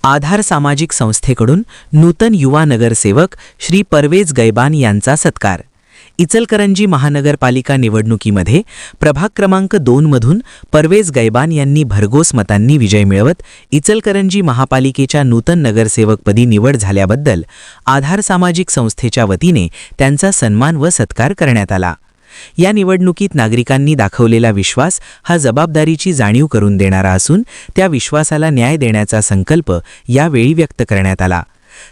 आधार सामाजिक संस्थेकडून नूतन युवा नगरसेवक श्री परवेज गैबान यांचा सत्कार। इचलकरंजी महानगरपालिका निवडणुकीमध्ये प्रभाग क्रमांक 2 मधून परवेज गैबान यांनी भरघोस मतांनी विजय मिळवत इचलकरंजी महापालिकेच्या नूतन नगरसेवकपदी निवड झाल्याबद्दल आधार सामाजिक संस्थेच्या वतीने त्यांचा सन्मान व सत्कार करण्यात आला। या निवडणुकीत नागरिकांनी दाखवलेला विश्वास हा जबाबदारीची जाणीव करून देणारा असून त्या विश्वासाला न्याय देण्याचा संकल्प यावेळी व्यक्त करण्यात आला।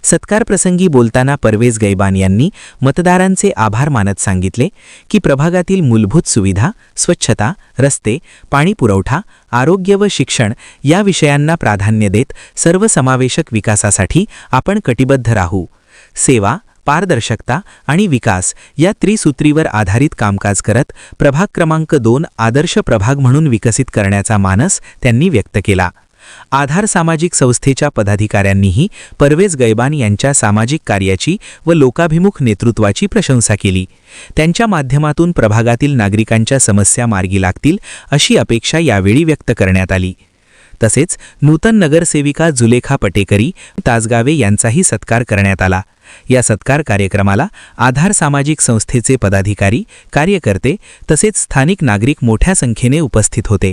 सत्कार प्रसंगी बोलताना परवेज गैबान यांनी मतदारांचे आभार मानत सांगितले की प्रभागातील मूलभूत सुविधा, स्वच्छता, रस्ते, पाणी पुरवठा, आरोग्य व शिक्षण या विषयांना प्राधान्य देत सर्वसमावेशक विकासासाठी आपण कटिबद्ध राहू। सेवा, पारदर्शकता आणि विकास या त्रिसूत्रीवर आधारित कामकाज करत प्रभाग क्रमांक 2 आदर्श प्रभाग म्हणून विकसित करण्याचा मानस त्यांनी व्यक्त केला। आधार सामाजिक संस्थेच्या पदाधिकाऱ्यांनीही परवेज गैबान यांच्या सामाजिक कार्याची व लोकाभिमुख नेतृत्वाची प्रशंसा केली। त्यांच्या माध्यमातून प्रभागातील नागरिकांच्या समस्या मार्गी लागतील अशी अपेक्षा यावेळी व्यक्त करण्यात आली। तसेच नूतन नगरसेविका जुलेखा पटेकरी तासगावे यांचाही सत्कार करण्यात आला। या सत्कार कार्यक्रमाला आधार सामाजिक संस्थेचे पदाधिकारी, कार्यकर्ते तसेच स्थानिक नागरिक मोठ्या संख्येने उपस्थित होते।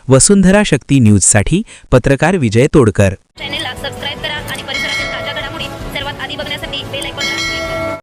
वसुंधरा शक्ती न्यूजसाठी पत्रकार विजय तोडकर। चॅनेलला सबस्क्राइब करा,